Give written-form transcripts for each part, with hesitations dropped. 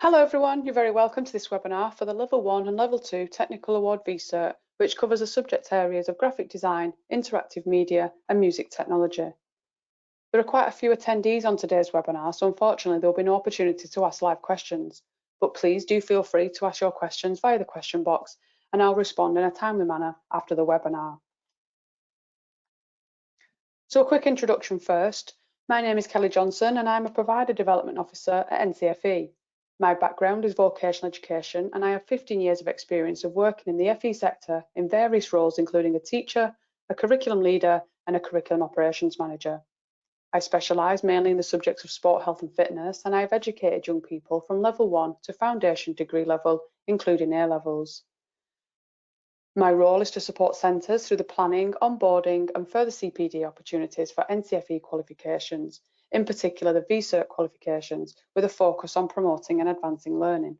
Hello everyone, you're very welcome to this webinar for the Level 1 and Level 2 Technical Award V Cert, which covers the subject areas of graphic design, interactive media and music technology. There are quite a few attendees on today's webinar, so unfortunately there will be no opportunity to ask live questions, but please do feel free to ask your questions via the question box and I'll respond in a timely manner after the webinar. So a quick introduction first. My name is Kelly Johnson and I'm a Provider Development Officer at NCFE. My background is vocational education and I have 15 years of experience of working in the FE sector in various roles including a teacher, a curriculum leader and a curriculum operations manager. I specialise mainly in the subjects of sport, health and fitness, and I have educated young people from level 1 to foundation degree level, including A levels. My role is to support centres through the planning, onboarding and further CPD opportunities for NCFE qualifications, in particular the V Cert qualifications, with a focus on promoting and advancing learning.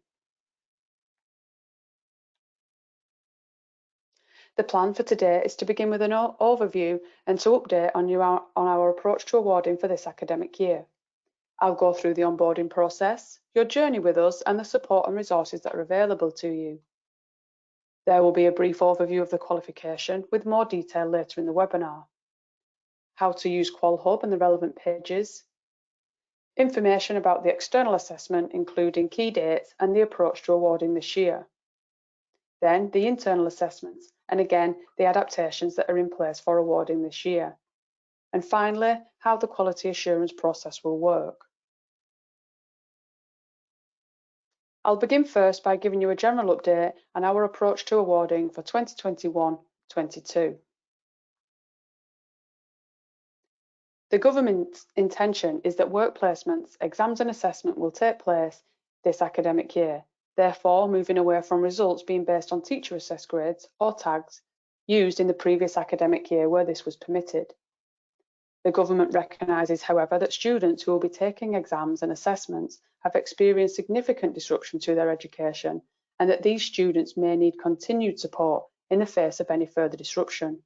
The plan for today is to begin with an overview and to update on our approach to awarding for this academic year. I'll go through the onboarding process, your journey with us and the support and resources that are available to you. There will be a brief overview of the qualification with more detail later in the webinar. How to use QualHub and the relevant pages. Information about the external assessment, including key dates and the approach to awarding this year. Then the internal assessments, and again, the adaptations that are in place for awarding this year. And finally, how the quality assurance process will work. I'll begin first by giving you a general update on our approach to awarding for 2021-22. The government's intention is that work placements, exams and assessment will take place this academic year, therefore moving away from results being based on teacher assessed grades or tags used in the previous academic year where this was permitted. The government recognises, however, that students who will be taking exams and assessments have experienced significant disruption to their education and that these students may need continued support in the face of any further disruption.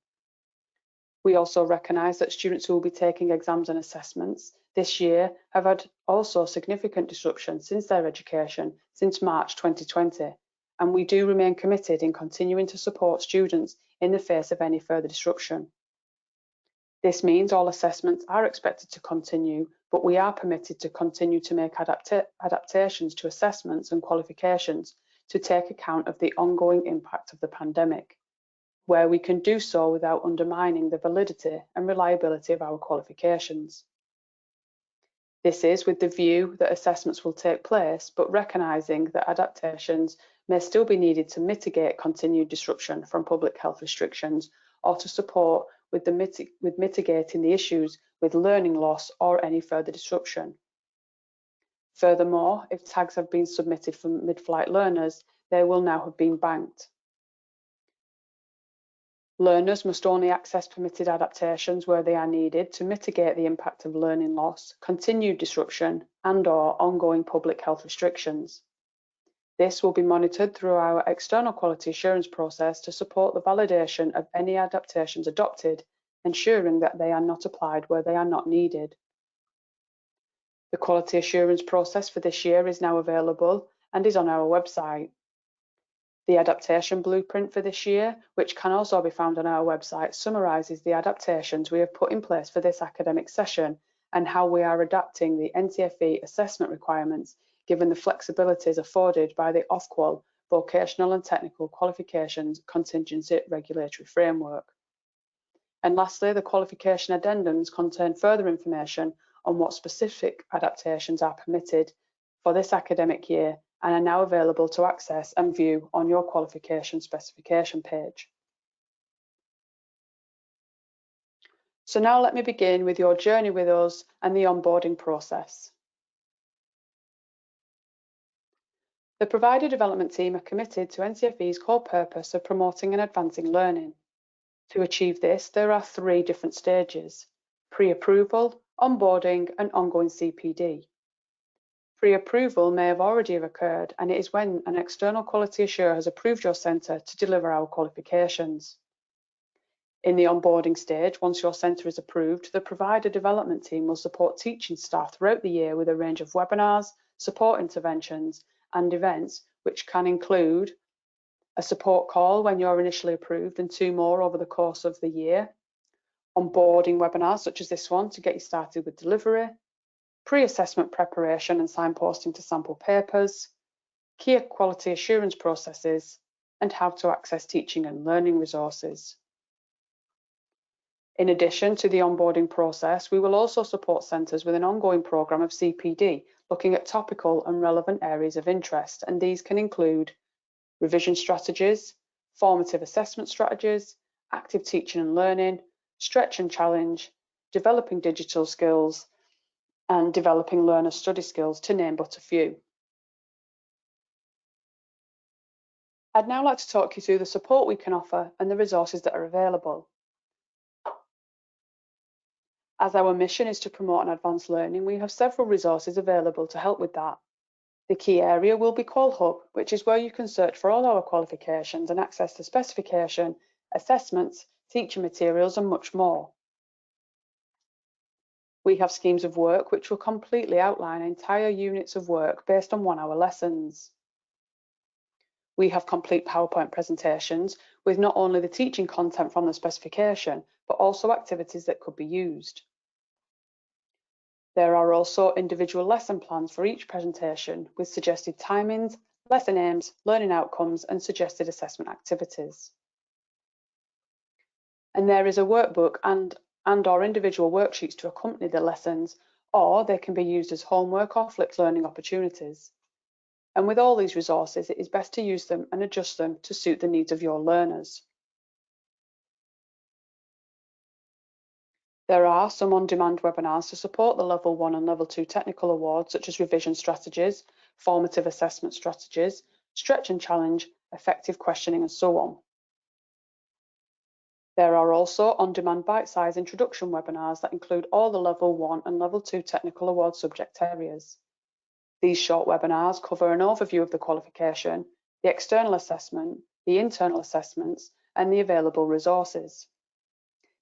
We also recognise that students who will be taking exams and assessments this year have had also significant disruption since their education since March 2020, and we do remain committed in continuing to support students in the face of any further disruption. This means all assessments are expected to continue, but we are permitted to continue to make adaptations to assessments and qualifications to take account of the ongoing impact of the pandemic, where we can do so without undermining the validity and reliability of our qualifications. This is with the view that assessments will take place, but recognising that adaptations may still be needed to mitigate continued disruption from public health restrictions or to support with mitigating the issues with learning loss or any further disruption. Furthermore, if tags have been submitted for mid-flight learners, they will now have been banked. Learners must only access permitted adaptations where they are needed to mitigate the impact of learning loss, continued disruption and/or ongoing public health restrictions. This will be monitored through our external quality assurance process to support the validation of any adaptations adopted, ensuring that they are not applied where they are not needed. The quality assurance process for this year is now available and is on our website. The adaptation blueprint for this year, which can also be found on our website, summarises the adaptations we have put in place for this academic session and how we are adapting the NCFE assessment requirements given the flexibilities afforded by the Ofqual Vocational and Technical Qualifications Contingency Regulatory Framework. And lastly, the qualification addendums contain further information on what specific adaptations are permitted for this academic year and are now available to access and view on your qualification specification page. So now let me begin with your journey with us and the onboarding process. The Provider Development Team are committed to NCFE's core purpose of promoting and advancing learning. To achieve this, there are 3 different stages: pre-approval, onboarding and ongoing CPD. Pre-approval may have already occurred and it is when an external quality assurer has approved your centre to deliver our qualifications. In the onboarding stage, once your centre is approved, the Provider Development Team will support teaching staff throughout the year with a range of webinars, support interventions and events, which can include a support call when you're initially approved and 2 more over the course of the year, onboarding webinars such as this one to get you started with delivery, pre-assessment preparation and signposting to sample papers, key quality assurance processes, and how to access teaching and learning resources. In addition to the onboarding process, we will also support centres with an ongoing programme of CPD, looking at topical and relevant areas of interest, and these can include revision strategies, formative assessment strategies, active teaching and learning, stretch and challenge, developing digital skills, and developing learner study skills, to name but a few. I'd now like to talk you through the support we can offer and the resources that are available. As our mission is to promote and advance learning, we have several resources available to help with that. The key area will be QualHub, which is where you can search for all our qualifications and access the specification, assessments, teaching materials, and much more. We have schemes of work which will completely outline entire units of work based on 1-hour lessons. We have complete PowerPoint presentations with not only the teaching content from the specification, but also activities that could be used. There are also individual lesson plans for each presentation with suggested timings, lesson aims, learning outcomes, and suggested assessment activities. And there is a workbook and/or individual worksheets to accompany the lessons, or they can be used as homework or flipped learning opportunities. And with all these resources, it is best to use them and adjust them to suit the needs of your learners. There are some on-demand webinars to support the Level 1 and Level 2 technical awards, such as revision strategies, formative assessment strategies, stretch and challenge, effective questioning, and so on. There are also on-demand bite-sized introduction webinars that include all the Level 1 and Level 2 technical award subject areas. These short webinars cover an overview of the qualification, the external assessment, the internal assessments, and the available resources.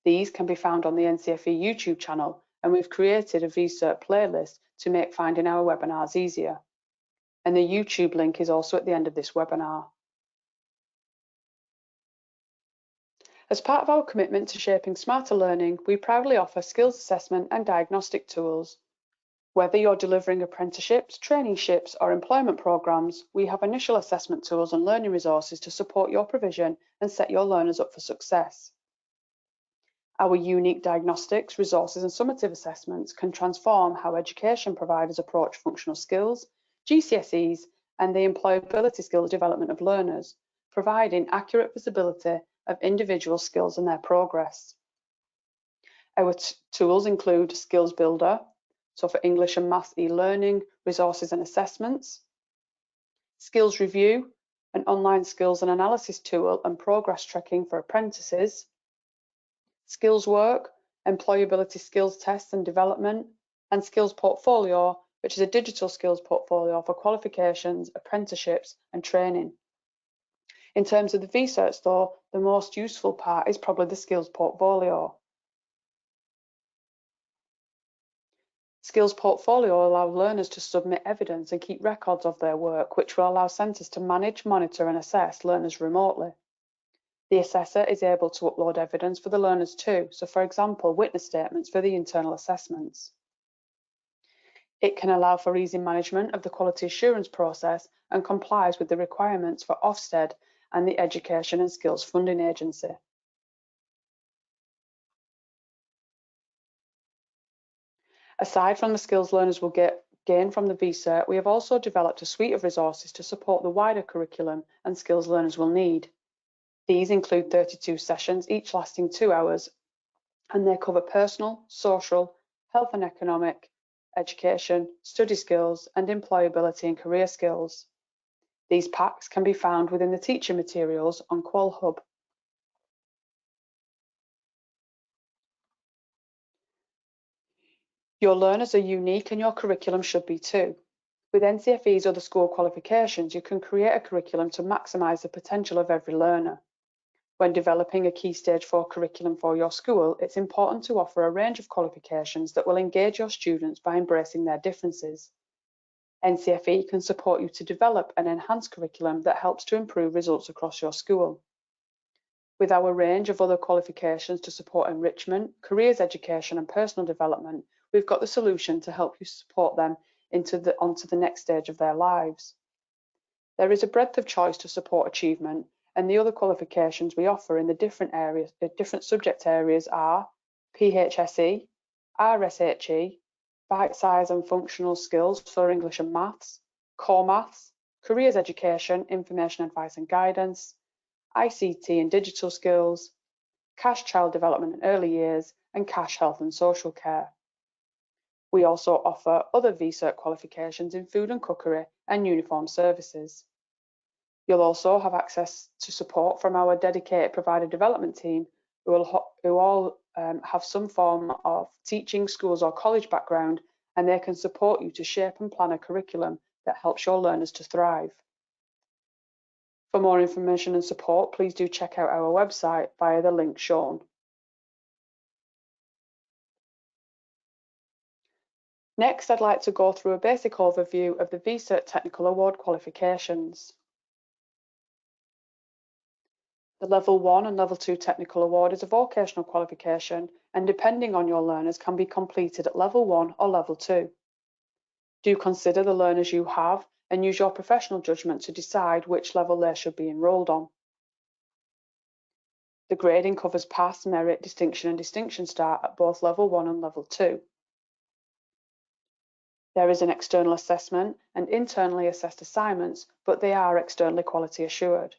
These can be found on the NCFE YouTube channel, and we've created a V Cert playlist to make finding our webinars easier. And the YouTube link is also at the end of this webinar. As part of our commitment to shaping smarter learning, we proudly offer skills assessment and diagnostic tools. Whether you're delivering apprenticeships, traineeships, or employment programs, we have initial assessment tools and learning resources to support your provision and set your learners up for success. Our unique diagnostics, resources, and summative assessments can transform how education providers approach functional skills, GCSEs, and the employability skills development of learners, providing accurate visibility of individual skills and their progress. Our tools include Skills Builder, so for English and Maths e-learning, resources and assessments, Skills Review, an online skills and analysis tool and progress tracking for apprentices, Skills Work, employability skills tests and development, and Skills Portfolio, which is a digital skills portfolio for qualifications, apprenticeships, and training. In terms of the V Certs though, the most useful part is probably the Skills Portfolio. Skills Portfolio allows learners to submit evidence and keep records of their work, which will allow centres to manage, monitor, and assess learners remotely. The assessor is able to upload evidence for the learners too, so for example, witness statements for the internal assessments. It can allow for easy management of the quality assurance process and complies with the requirements for Ofsted and the Education and Skills Funding Agency. Aside from the skills learners will gain from the V Cert, we have also developed a suite of resources to support the wider curriculum and skills learners will need. These include 32 sessions, each lasting 2 hours, and they cover personal, social, health and economic, education, study skills, and employability and career skills. These packs can be found within the teaching materials on QualHub. Your learners are unique and your curriculum should be too. With NCFE's other school qualifications, you can create a curriculum to maximise the potential of every learner. When developing a Key Stage 4 curriculum for your school, it's important to offer a range of qualifications that will engage your students by embracing their differences. NCFE can support you to develop an enhanced curriculum that helps to improve results across your school. With our range of other qualifications to support enrichment, careers education and personal development, we've got the solution to help you support them onto the next stage of their lives. There is a breadth of choice to support achievement, and the other qualifications we offer in the different subject areas are PHSE, RSHE, bite size and functional skills for English and maths, core maths, careers education, information advice and guidance, ICT and digital skills, cash child development and early years, and cash health and social care. We also offer other V Cert qualifications in food and cookery and uniform services. You'll also have access to support from our dedicated provider development team who all have some form of teaching, schools or college background, and they can support you to shape and plan a curriculum that helps your learners to thrive. For more information and support, please do check out our website via the link shown. Next, I'd like to go through a basic overview of the V Cert Technical Award qualifications. The Level 1 and Level 2 Technical Award is a vocational qualification and, depending on your learners, can be completed at Level 1 or Level 2. Do consider the learners you have and use your professional judgment to decide which level they should be enrolled on. The grading covers pass, merit, distinction and distinction star at both Level 1 and Level 2. There is an external assessment and internally assessed assignments, but they are externally quality assured.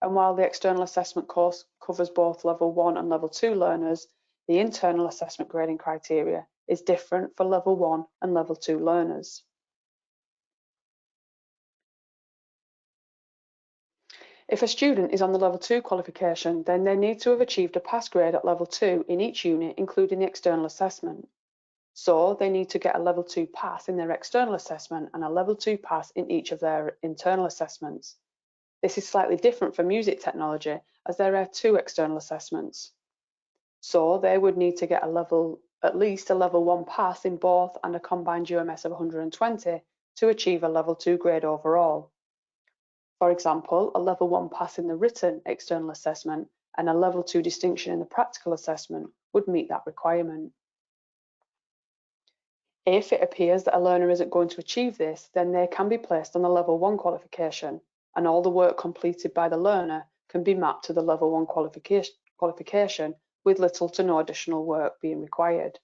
And while the external assessment course covers both Level 1 and Level 2 learners, the internal assessment grading criteria is different for Level 1 and Level 2 learners. If a student is on the Level 2 qualification, then they need to have achieved a pass grade at Level 2 in each unit, including the external assessment. So they need to get a Level 2 pass in their external assessment and a Level 2 pass in each of their internal assessments. This is slightly different for music technology, as there are 2 external assessments. So they would need to get at least a Level 1 pass in both and a combined UMS of 120 to achieve a Level 2 grade overall. For example, a Level 1 pass in the written external assessment and a Level 2 distinction in the practical assessment would meet that requirement. If it appears that a learner isn't going to achieve this, then they can be placed on the Level 1 qualification, and all the work completed by the learner can be mapped to the Level 1 qualification with little to no additional work being required.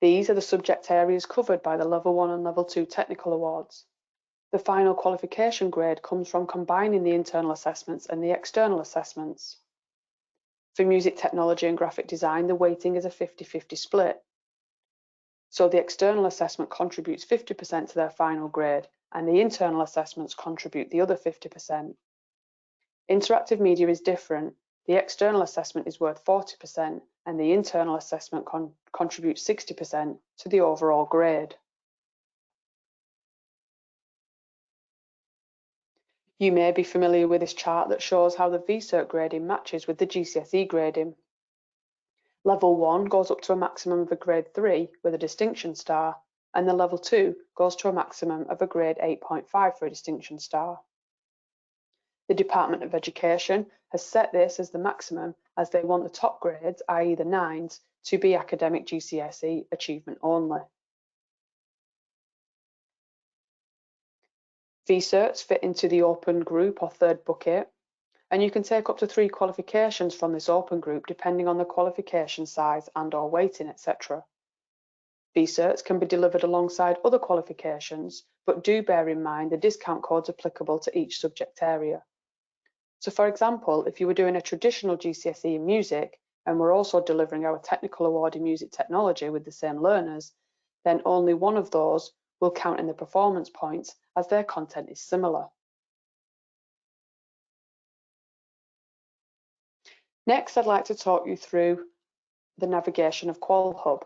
These are the subject areas covered by the Level 1 and Level 2 Technical Awards. The final qualification grade comes from combining the internal assessments and the external assessments. For music technology and graphic design, the weighting is a 50-50 split. So the external assessment contributes 50% to their final grade, and the internal assessments contribute the other 50%. Interactive media is different. The external assessment is worth 40%, and the internal assessment contributes 60% to the overall grade. You may be familiar with this chart that shows how the V Cert grading matches with the GCSE grading. Level 1 goes up to a maximum of a grade 3 with a distinction star, and the Level 2 goes to a maximum of a grade 8.5 for a distinction star. The Department of Education has set this as the maximum, as they want the top grades, i.e. the 9s, to be academic GCSE achievement only. V Certs fit into the open group or third bucket, and you can take up to 3 qualifications from this open group depending on the qualification size and or weighting, etc. V Certs can be delivered alongside other qualifications, but do bear in mind the discount codes applicable to each subject area. So for example, if you were doing a traditional GCSE in music and we're also delivering our Technical Award in Music Technology with the same learners, then only one of those will count in the performance points as their content is similar. Next, I'd like to talk you through the navigation of QualHub.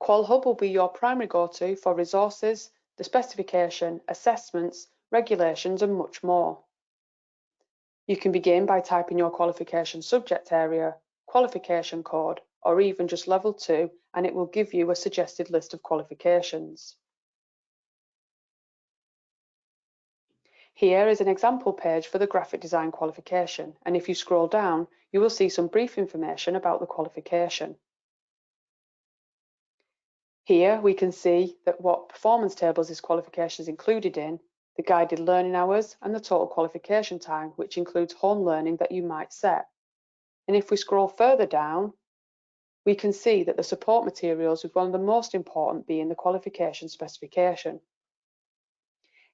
QualHub will be your primary go-to for resources, the specification, assessments, regulations and much more. You can begin by typing your qualification subject area, qualification code or even just level 2, and it will give you a suggested list of qualifications. Here is an example page for the graphic design qualification, and if you scroll down, you will see some brief information about the qualification. Here we can see that what performance tables this qualification is included in, the guided learning hours, and the total qualification time, which includes home learning that you might set. And if we scroll further down, we can see that the support materials, with one of the most important being the qualification specification.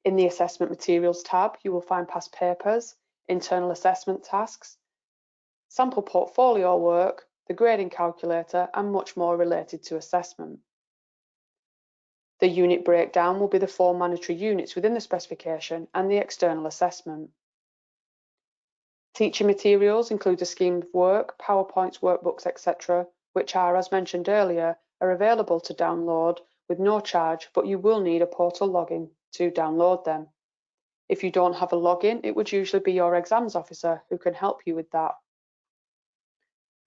In the Assessment Materials tab, you will find past papers, internal assessment tasks, sample portfolio work, the grading calculator, and much more related to assessment. The unit breakdown will be the 4 mandatory units within the specification and the external assessment. Teaching materials include a scheme of work, PowerPoints, workbooks, etc., which are, as mentioned earlier, are available to download with no charge, but you will need a portal login to download them. If you don't have a login, it would usually be your exams officer who can help you with that.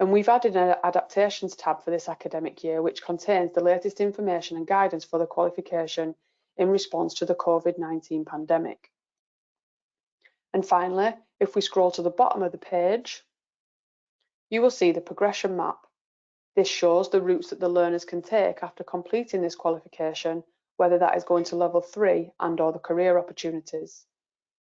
And we've added an adaptations tab for this academic year, which contains the latest information and guidance for the qualification in response to the COVID-19 pandemic. And finally, if we scroll to the bottom of the page, you will see the progression map. This shows the routes that the learners can take after completing this qualification, whether that is going to level 3 and/or the career opportunities.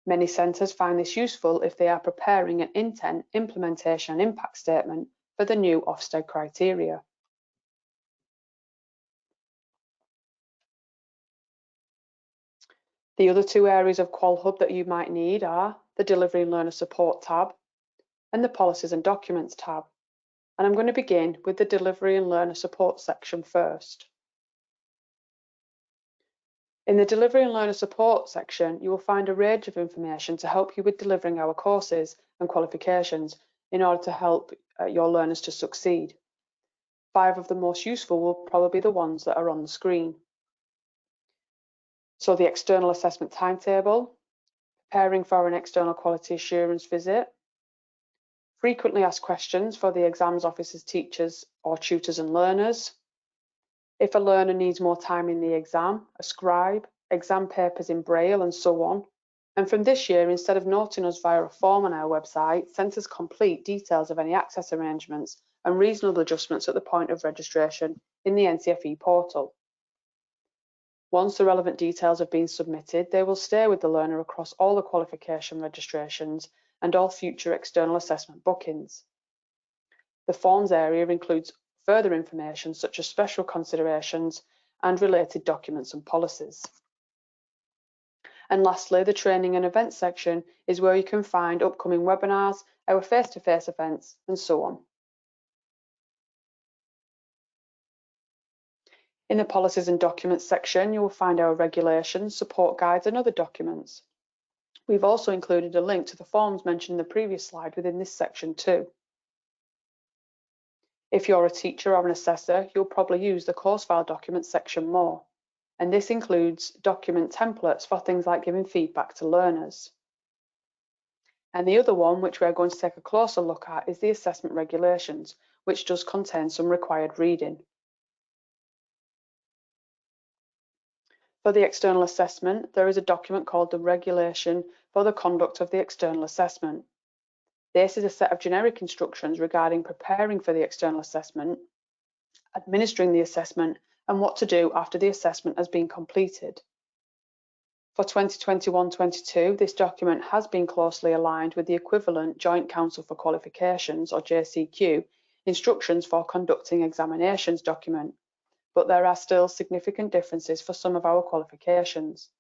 Many centres find this useful if they are preparing an intent, implementation and impact statement for the new Ofsted criteria. The other 2 areas of QualHub that you might need are the Delivery and Learner Support tab and the Policies and Documents tab. And I'm going to begin with the Delivery and Learner Support section first. In the Delivery and Learner Support section, you will find a range of information to help you with delivering our courses and qualifications in order to help your learners to succeed. 5 of the most useful will probably be the ones that are on the screen. So the external assessment timetable, preparing for an external quality assurance visit, frequently asked questions for the exams officers, teachers or tutors and learners. If a learner needs more time in the exam, a scribe, exam papers in Braille and so on. And from this year, instead of noting us via a form on our website, centres complete details of any access arrangements and reasonable adjustments at the point of registration in the NCFE portal. Once the relevant details have been submitted, they will stay with the learner across all the qualification registrations and all future external assessment bookings. The forms area includes further information such as special considerations and related documents and policies. And lastly, the training and events section is where you can find upcoming webinars, our face-to-face events, and so on. In the Policies and Documents section, you will find our regulations, support guides, and other documents. We've also included a link to the forms mentioned in the previous slide within this section too. If you're a teacher or an assessor, you'll probably use the course file documents section more. And this includes document templates for things like giving feedback to learners. And the other one, which we're going to take a closer look at, is the assessment regulations, which does contain some required reading. For the external assessment, there is a document called the Regulation for the Conduct of the External Assessment. This is a set of generic instructions regarding preparing for the external assessment, administering the assessment, and what to do after the assessment has been completed. For 2021-22, this document has been closely aligned with the equivalent Joint Council for Qualifications, or JCQ, instructions for conducting examinations document, but there are still significant differences for some of our qualifications.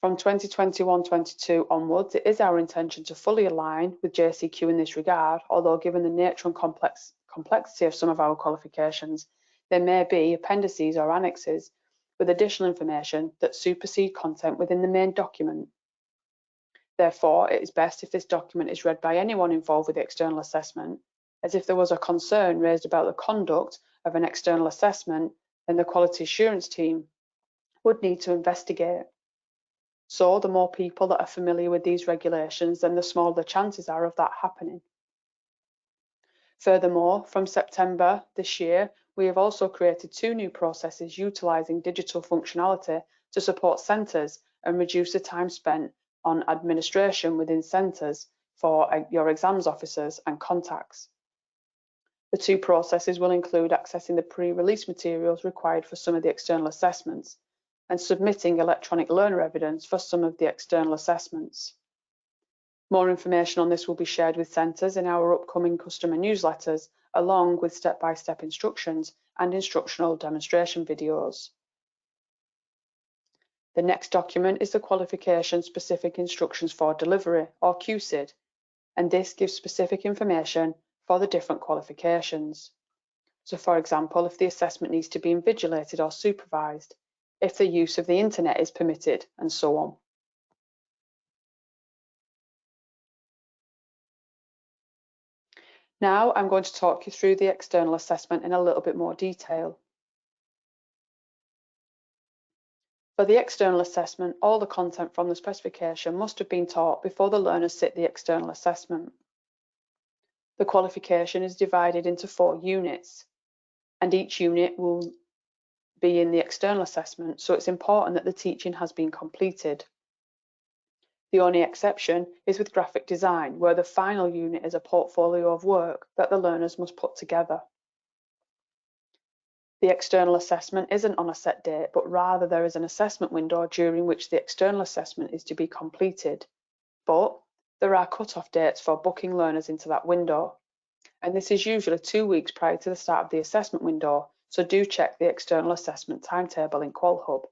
From 2021-22 onwards, it is our intention to fully align with JCQ in this regard, although given the nature and complexity of some of our qualifications, there may be appendices or annexes with additional information that supersede content within the main document. Therefore, it is best if this document is read by anyone involved with the external assessment, as if there was a concern raised about the conduct of an external assessment, then the quality assurance team would need to investigate. So the more people that are familiar with these regulations, then the smaller the chances are of that happening. Furthermore, from September this year, we have also created 2 new processes utilising digital functionality to support centres and reduce the time spent on administration within centres for your exams officers and contacts. The 2 processes will include accessing the pre-release materials required for some of the external assessments and submitting electronic learner evidence for some of the external assessments. More information on this will be shared with centres in our upcoming customer newsletters, along with step-by-step instructions and instructional demonstration videos. The next document is the Qualification Specific Instructions for Delivery, or QSID, and this gives specific information for the different qualifications. So, for example, if the assessment needs to be invigilated or supervised, if the use of the internet is permitted, and so on. Now I'm going to talk you through the external assessment in a little bit more detail. For the external assessment, all the content from the specification must have been taught before the learners sit the external assessment. The qualification is divided into 4 units, and each unit will be in the external assessment, so it's important that the teaching has been completed. The only exception is with graphic design, where the final unit is a portfolio of work that the learners must put together. The external assessment isn't on a set date, but rather there is an assessment window during which the external assessment is to be completed. But there are cut-off dates for booking learners into that window, and this is usually 2 weeks prior to the start of the assessment window, so do check the external assessment timetable in QualHub.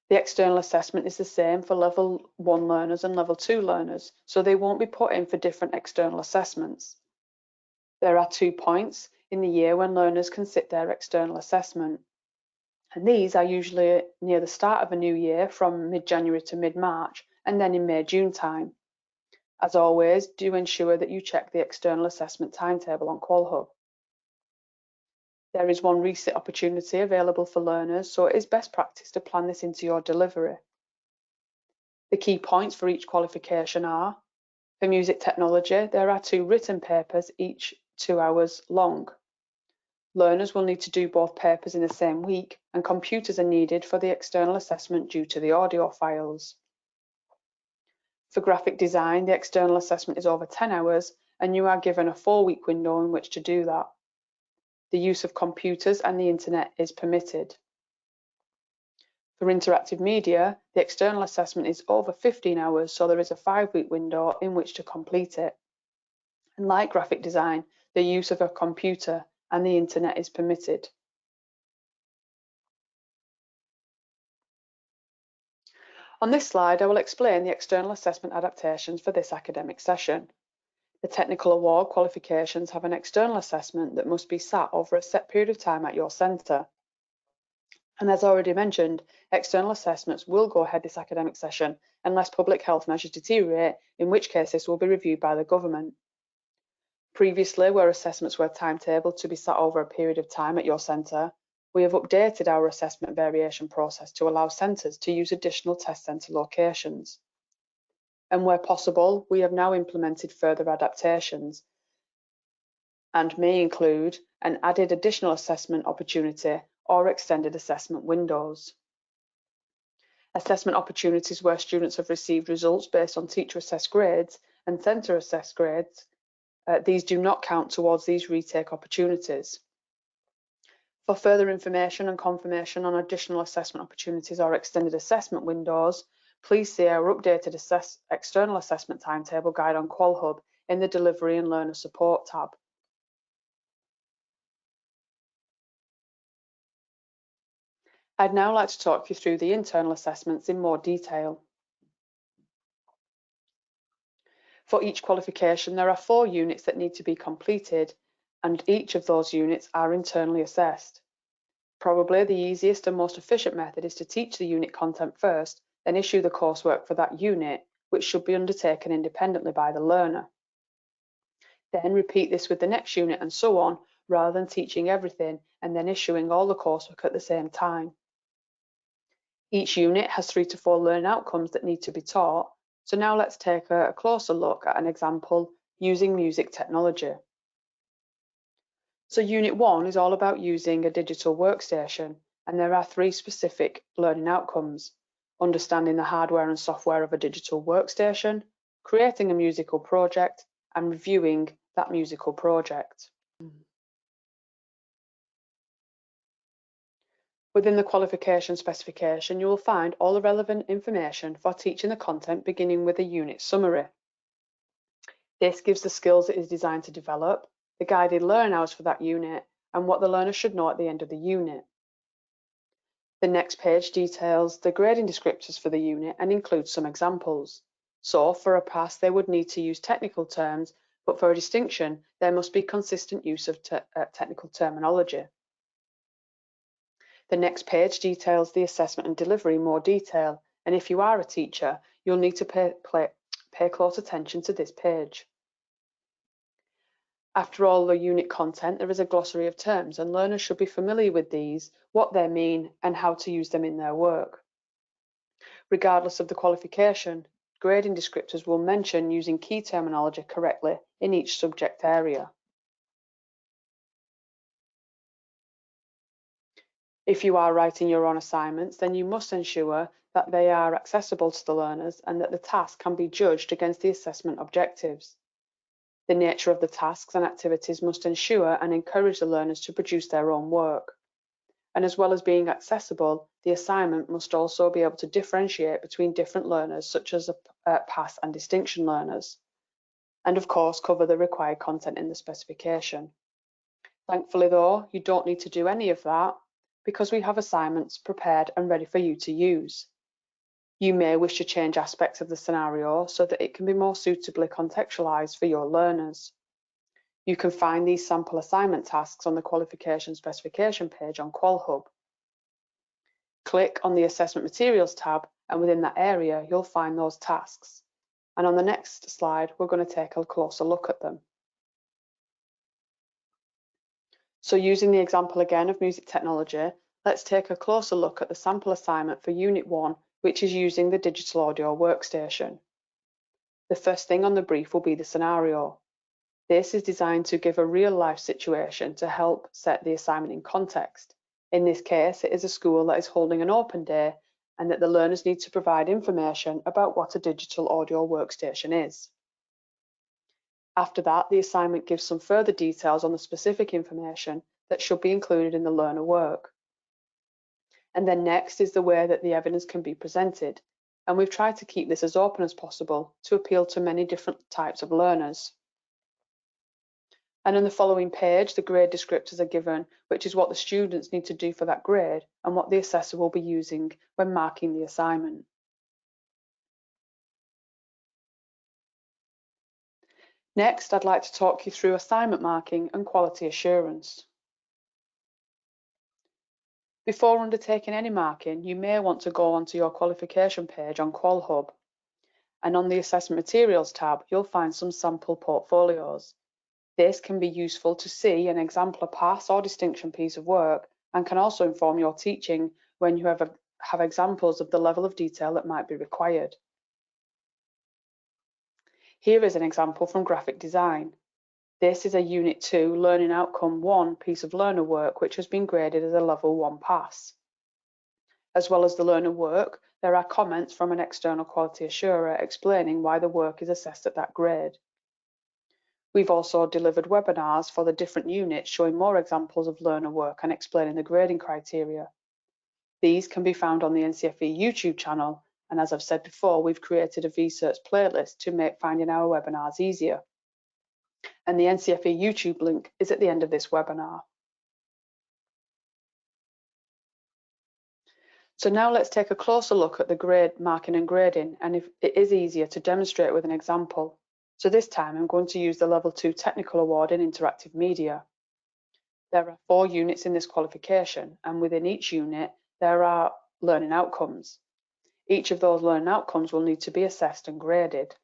The external assessment is the same for Level 1 learners and Level 2 learners, so they won't be put in for different external assessments. There are 2 points in the year when learners can sit their external assessment, and these are usually near the start of a new year from mid-January to mid-March, and then in May-June time. As always, do ensure that you check the external assessment timetable on QualHub. There is 1 resit opportunity available for learners, so it is best practice to plan this into your delivery. The key points for each qualification are: for music technology, there are 2 written papers, each 2 hours long. Learners will need to do both papers in the same week, and computers are needed for the external assessment due to the audio files. For graphic design, the external assessment is over 10 hours, and you are given a 4-week window in which to do that. The use of computers and the internet is permitted. For interactive media, the external assessment is over 15 hours, so there is a 5-week window in which to complete it. And like graphic design, the use of a computer and the internet is permitted. On this slide, I will explain the external assessment adaptations for this academic session. The Technical Award qualifications have an external assessment that must be sat over a set period of time at your centre. And as already mentioned, external assessments will go ahead this academic session unless public health measures deteriorate, in which case this will be reviewed by the government. Previously, where assessments were timetabled to be sat over a period of time at your centre, we have updated our assessment variation process to allow centres to use additional test centre locations. And where possible, we have now implemented further adaptations and may include an added additional assessment opportunity or extended assessment windows. Assessment opportunities where students have received results based on teacher-assessed grades and centre-assessed grades, these do not count towards these retake opportunities. For further information and confirmation on additional assessment opportunities or extended assessment windows, please see our updated external assessment timetable guide on QualHub in the Delivery and Learner Support tab. I'd now like to talk you through the internal assessments in more detail. For each qualification, there are 4 units that need to be completed, and each of those units are internally assessed. Probably the easiest and most efficient method is to teach the unit content first, then issue the coursework for that unit, which should be undertaken independently by the learner. Then repeat this with the next unit and so on, rather than teaching everything and then issuing all the coursework at the same time. Each unit has 3 to 4 learning outcomes that need to be taught, So now let's take a closer look at an example using music technology. So Unit 1 is all about using a digital workstation, and there are 3 specific learning outcomes: understanding the hardware and software of a digital workstation, creating a musical project, and reviewing that musical project. Within the qualification specification, you will find all the relevant information for teaching the content, beginning with a unit summary. This gives the skills it is designed to develop, the guided learning hours for that unit, and what the learner should know at the end of the unit. The next page details the grading descriptors for the unit and includes some examples. So for a pass, they would need to use technical terms, but for a distinction, there must be consistent use of technical terminology. The next page details the assessment and delivery in more detail, and if you are a teacher, you'll need to pay close attention to this page. After all the unit content, there is a glossary of terms, and learners should be familiar with these, what they mean, and how to use them in their work. Regardless of the qualification, grading descriptors will mention using key terminology correctly in each subject area. If you are writing your own assignments, then you must ensure that they are accessible to the learners and that the task can be judged against the assessment objectives. The nature of the tasks and activities must ensure and encourage the learners to produce their own work. And as well as being accessible, the assignment must also be able to differentiate between different learners, such as pass and distinction learners, and of course cover the required content in the specification. Thankfully though, you don't need to do any of that, because we have assignments prepared and ready for you to use. You may wish to change aspects of the scenario so that it can be more suitably contextualized for your learners. You can find these sample assignment tasks on the qualification specification page on QualHub. Click on the Assessment Materials tab, and within that area, you'll find those tasks. And on the next slide, we're going to take a closer look at them. So using the example again of music technology, let's take a closer look at the sample assignment for Unit 1, which is using the digital audio workstation. The first thing on the brief will be the scenario. This is designed to give a real-life situation to help set the assignment in context. In this case, it is a school that is holding an open day and that the learners need to provide information about what a digital audio workstation is. After that, the assignment gives some further details on the specific information that should be included in the learner work. And then next is the way that the evidence can be presented. And we've tried to keep this as open as possible to appeal to many different types of learners. And on the following page, the grade descriptors are given, which is what the students need to do for that grade and what the assessor will be using when marking the assignment. Next, I'd like to talk you through assignment marking and quality assurance. Before undertaking any marking, you may want to go onto your qualification page on QualHub. And on the Assessment Materials tab, you'll find some sample portfolios. This can be useful to see an exemplar pass or distinction piece of work and can also inform your teaching when you have examples of the level of detail that might be required. Here is an example from graphic design. This is a Unit 2 Learning Outcome 1 piece of learner work which has been graded as a Level 1 pass. As well as the learner work, there are comments from an external quality assurer explaining why the work is assessed at that grade. We've also delivered webinars for the different units showing more examples of learner work and explaining the grading criteria. These can be found on the NCFE YouTube channel, and as I've said before, we've created a V Cert playlist to make finding our webinars easier. And the NCFE YouTube link is at the end of this webinar. So now let's take a closer look at the grade marking and grading, and if it is easier to demonstrate with an example. So this time I'm going to use the Level 2 Technical Award in Interactive Media. There are 4 units in this qualification, and within each unit there are learning outcomes. Each of those learning outcomes will need to be assessed and graded.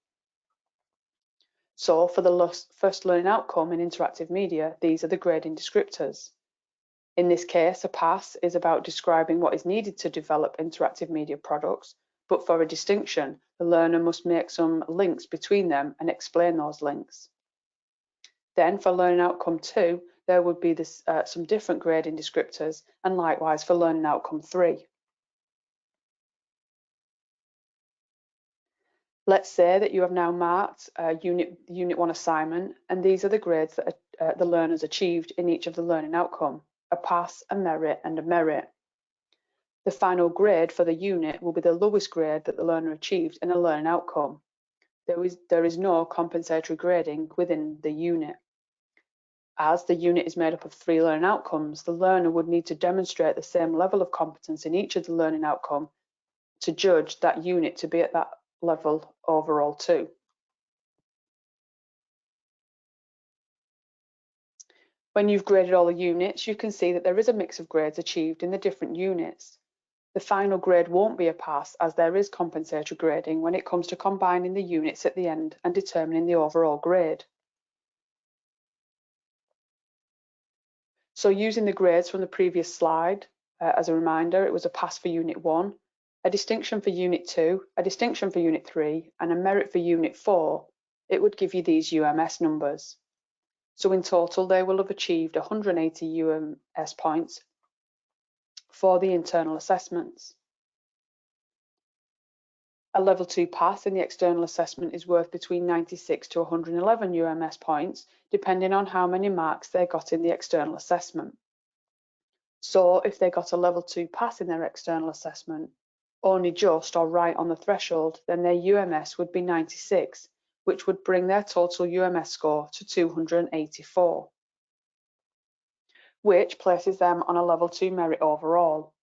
So for the first learning outcome in interactive media, these are the grading descriptors. In this case, a pass is about describing what is needed to develop interactive media products, but for a distinction, the learner must make some links between them and explain those links. Then for learning outcome 2, there would be some different grading descriptors, and likewise for learning outcome 3. Let's say that you have now marked Unit 1 assignment, and these are the grades that the learners achieved in each of the learning outcome: a pass, a merit, and a merit. The final grade for the unit will be the lowest grade that the learner achieved in a learning outcome. There is no compensatory grading within the unit. As the unit is made up of 3 learning outcomes, the learner would need to demonstrate the same level of competence in each of the learning outcome to judge that unit to be at that level overall too. When you've graded all the units, you can see that there is a mix of grades achieved in the different units. The final grade won't be a pass, as there is compensatory grading when it comes to combining the units at the end and determining the overall grade. So using the grades from the previous slide, as a reminder, it was a pass for Unit 1, a distinction for Unit 2, a distinction for Unit 3, and a merit for Unit 4. It would give you these UMS numbers. So in total, they will have achieved 180 UMS points for the internal assessments. A level 2 pass in the external assessment is worth between 96 to 111 UMS points, depending on how many marks they got in the external assessment. So if they got a level 2 pass in their external assessment, only just or right on the threshold, then their UMS would be 96, which would bring their total UMS score to 284, which places them on a level 2 merit overall.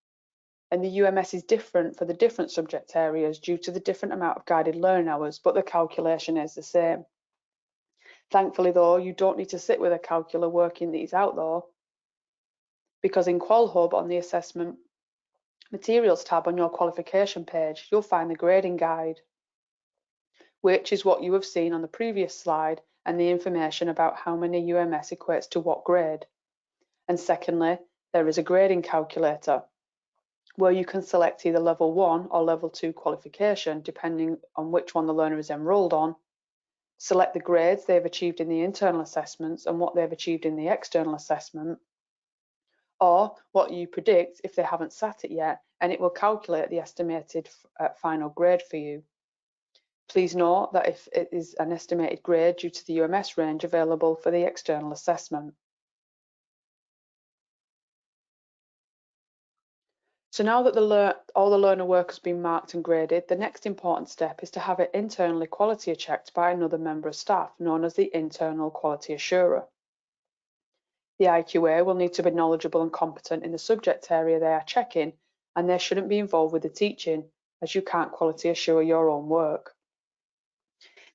And the UMS is different for the different subject areas due to the different amount of guided learning hours, but the calculation is the same. Thankfully though, you don't need to sit with a calculator working these out though, because in QualHub on the assessment materials tab on your qualification page, you'll find the grading guide, which is what you have seen on the previous slide, and the information about how many UMS equates to what grade. And secondly, there is a grading calculator, where you can select either level 1 or level 2 qualification, depending on which one the learner is enrolled on. Select the grades they've achieved in the internal assessments and what they've achieved in the external assessment, or what you predict if they haven't sat it yet, and it will calculate the estimated final grade for you. Please note that if it is an estimated grade due to the UMS range available for the external assessment. So now that all the learner work has been marked and graded, the next important step is to have it internally quality checked by another member of staff, known as the internal quality assurer. The IQA will need to be knowledgeable and competent in the subject area they are checking, and they shouldn't be involved with the teaching, as you can't quality assure your own work.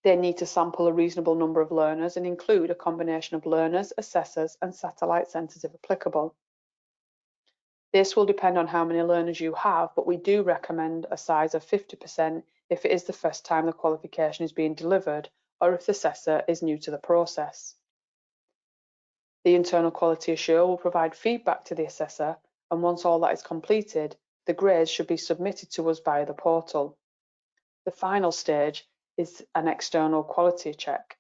They need to sample a reasonable number of learners and include a combination of learners, assessors, and satellite centres if applicable. This will depend on how many learners you have, but we do recommend a size of 50% if it is the first time the qualification is being delivered, or if the assessor is new to the process. The internal quality assurer will provide feedback to the assessor, and once all that is completed, the grades should be submitted to us via the portal. The final stage is an external quality check.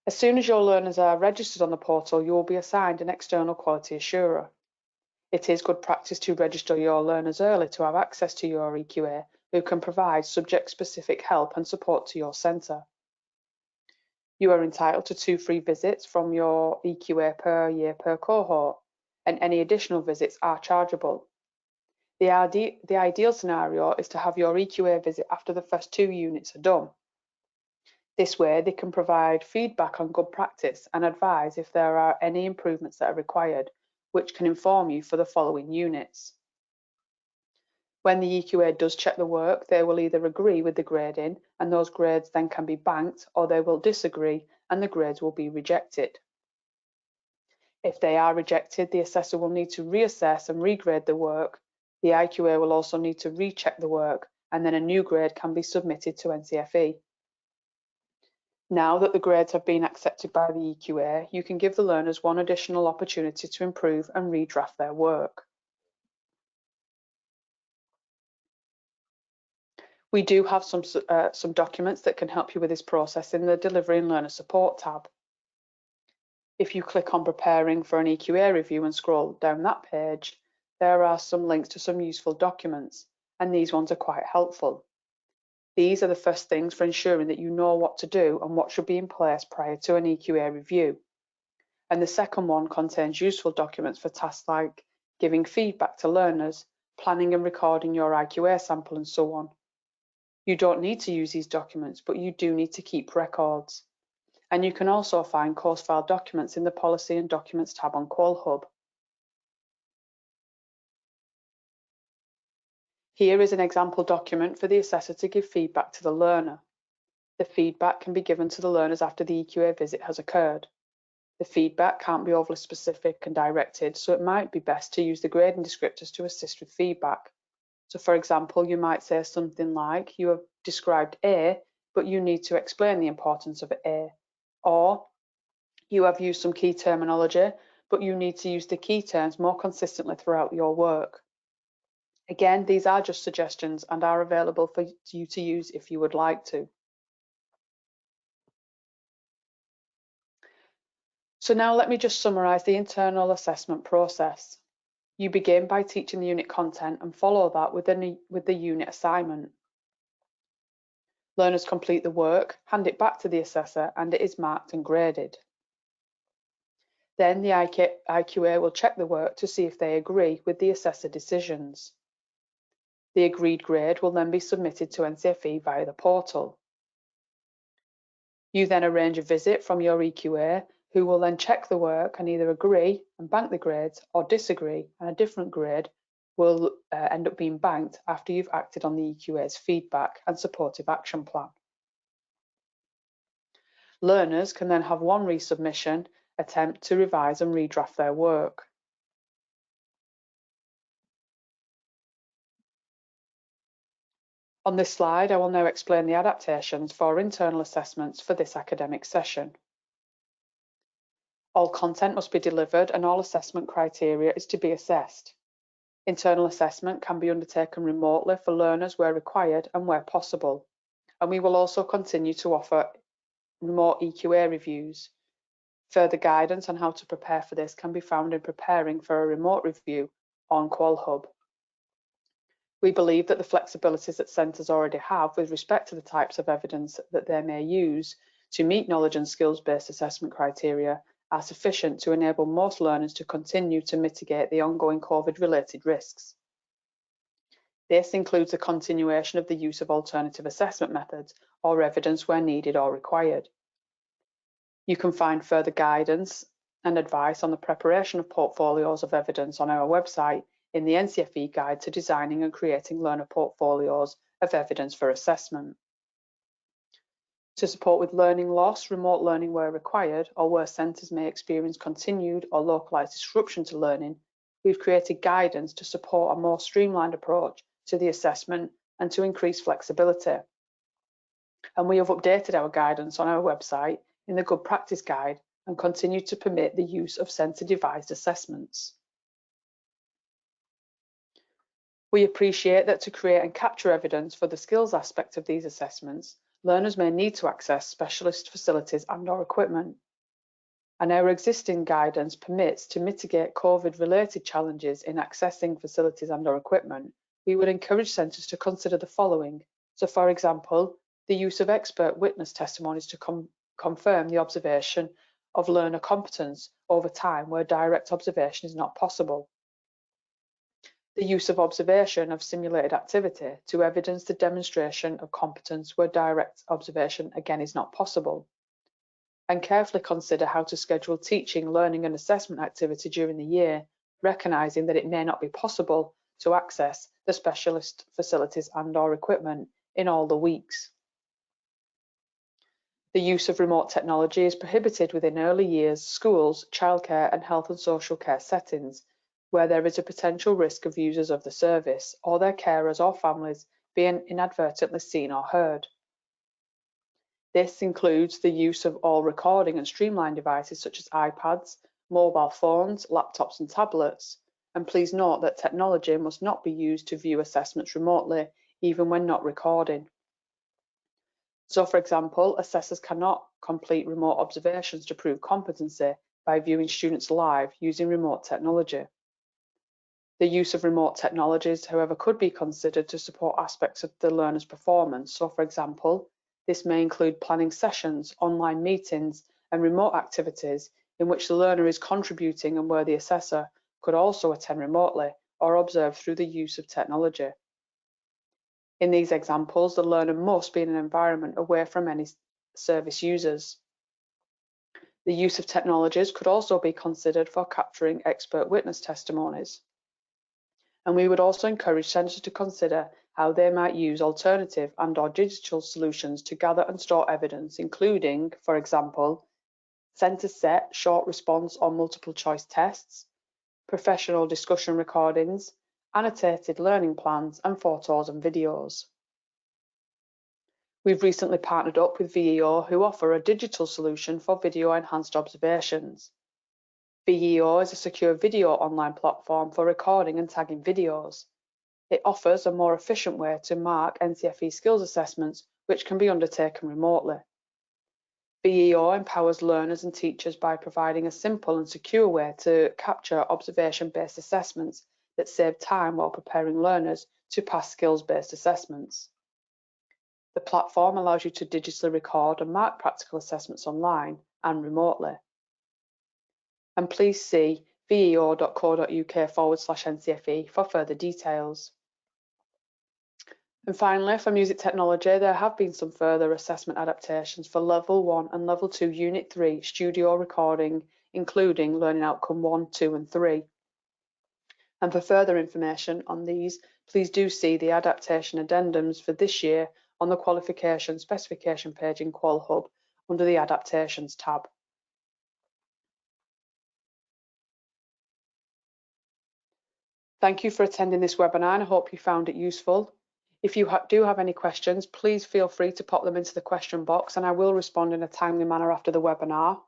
As soon as your learners are registered on the portal, you will be assigned an external quality assurer. It is good practice to register your learners early to have access to your EQA, who can provide subject-specific help and support to your centre. You are entitled to 2 free visits from your EQA per year per cohort, and any additional visits are chargeable. The ideal scenario is to have your EQA visit after the first 2 units are done. This way, they can provide feedback on good practice and advise if there are any improvements that are required, which can inform you for the following units. When the EQA does check the work, they will either agree with the grading, and those grades then can be banked, or they will disagree and the grades will be rejected. If they are rejected, the assessor will need to reassess and regrade the work. The IQA will also need to recheck the work, and then a new grade can be submitted to NCFE. Now that the grades have been accepted by the EQA, you can give the learners one additional opportunity to improve and redraft their work. We do have some documents that can help you with this process in the Delivery and Learner Support tab. If you click on Preparing for an EQA review and scroll down that page, there are some links to some useful documents, and these ones are quite helpful. These are the first things for ensuring that you know what to do and what should be in place prior to an EQA review. And the second one contains useful documents for tasks like giving feedback to learners, planning and recording your IQA sample, and so on. You don't need to use these documents, but you do need to keep records. And you can also find course file documents in the Policy and Documents tab on QualHub. Here is an example document for the assessor to give feedback to the learner. The feedback can be given to the learners after the EQA visit has occurred. The feedback can't be overly specific and directed, so it might be best to use the grading descriptors to assist with feedback. So for example, you might say something like, you have described A, but you need to explain the importance of A. Or, you have used some key terminology, but you need to use the key terms more consistently throughout your work. Again, these are just suggestions and are available for you to use if you would like to. So now let me just summarise the internal assessment process. You begin by teaching the unit content and follow that with the unit assignment. Learners complete the work, hand it back to the assessor, and it is marked and graded. Then the IQA will check the work to see if they agree with the assessor decisions. The agreed grade will then be submitted to NCFE via the portal. You then arrange a visit from your EQA, who will then check the work and either agree and bank the grades or disagree, and a different grade will end up being banked after you've acted on the EQA's feedback and supportive action plan. Learners can then have one resubmission attempt to revise and redraft their work. On this slide, I will now explain the adaptations for internal assessments for this academic session. All content must be delivered and all assessment criteria is to be assessed. Internal assessment can be undertaken remotely for learners where required and where possible. And we will also continue to offer remote EQA reviews. Further guidance on how to prepare for this can be found in Preparing for a Remote Review on QualHub. We believe that the flexibilities that centres already have with respect to the types of evidence that they may use to meet knowledge and skills-based assessment criteria are sufficient to enable most learners to continue to mitigate the ongoing COVID-related risks. This includes the continuation of the use of alternative assessment methods or evidence where needed or required. You can find further guidance and advice on the preparation of portfolios of evidence on our website in the NCFE Guide to Designing and Creating Learner Portfolios of Evidence for Assessment. To support with learning loss, remote learning where required, or where centres may experience continued or localised disruption to learning, we've created guidance to support a more streamlined approach to the assessment and to increase flexibility. And we have updated our guidance on our website in the Good Practice Guide and continue to permit the use of centre-devised assessments. We appreciate that to create and capture evidence for the skills aspect of these assessments, learners may need to access specialist facilities and/or equipment. And our existing guidance permits to mitigate COVID-related challenges in accessing facilities and/or equipment. We would encourage centres to consider the following. So, for example, the use of expert witness testimonies to confirm the observation of learner competence over time where direct observation is not possible. The use of observation of simulated activity to evidence the demonstration of competence where direct observation again is not possible. And carefully consider how to schedule teaching, learning and assessment activity during the year, recognising that it may not be possible to access the specialist facilities and/or equipment in all the weeks. The use of remote technology is prohibited within early years, schools, childcare and health and social care settings, where there is a potential risk of users of the service or their carers or families being inadvertently seen or heard. This includes the use of all recording and streamline devices such as iPads, mobile phones, laptops and tablets. And please note that technology must not be used to view assessments remotely, even when not recording. So, for example, assessors cannot complete remote observations to prove competency by viewing students live using remote technology. The use of remote technologies, however, could be considered to support aspects of the learner's performance. So, for example, this may include planning sessions, online meetings, and remote activities in which the learner is contributing and where the assessor could also attend remotely or observe through the use of technology. In these examples, the learner must be in an environment away from any service users. The use of technologies could also be considered for capturing expert witness testimonies. And we would also encourage centres to consider how they might use alternative and/or digital solutions to gather and store evidence, including, for example, centre-set short response or multiple choice tests, professional discussion recordings, annotated learning plans, and photos and videos. We've recently partnered up with VEO, who offer a digital solution for video-enhanced observations. VEO is a secure video online platform for recording and tagging videos. It offers a more efficient way to mark NCFE skills assessments, which can be undertaken remotely. VEO empowers learners and teachers by providing a simple and secure way to capture observation-based assessments that save time while preparing learners to pass skills-based assessments. The platform allows you to digitally record and mark practical assessments online and remotely. And please see veo.co.uk/NCFE for further details. And finally, for music technology, there have been some further assessment adaptations for Level 1 and Level 2 Unit 3 studio recording, including Learning Outcome 1, 2 and 3. And for further information on these, please do see the adaptation addendums for this year on the Qualification specification page in Qual Hub under the Adaptations tab. Thank you for attending this webinar, and I hope you found it useful. If you do have any questions, please feel free to pop them into the question box and I will respond in a timely manner after the webinar.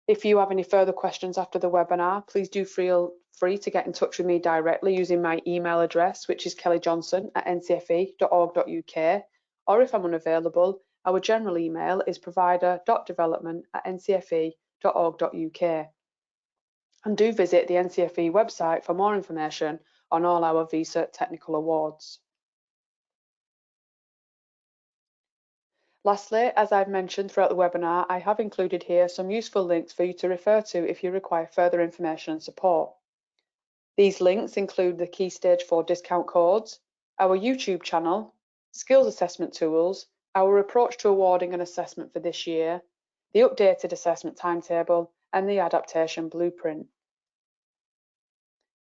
If you have any further questions after the webinar, please do feel free to get in touch with me directly using my email address, which is kellyjohnson@ncfe.org.uk, or if I'm unavailable, our general email is provider.development@ncfe.org.uk. And do visit the NCFE website for more information on all our V Cert technical awards. Lastly, as I've mentioned throughout the webinar, I have included here some useful links for you to refer to if you require further information and support. These links include the Key Stage 4 discount codes, our YouTube channel, skills assessment tools, our approach to awarding an assessment for this year, the updated assessment timetable, and the adaptation blueprint.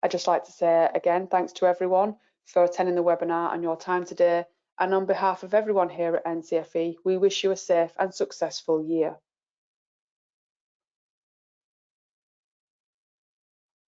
I'd just like to say again, thanks to everyone for attending the webinar and your time today. And on behalf of everyone here at NCFE, we wish you a safe and successful year.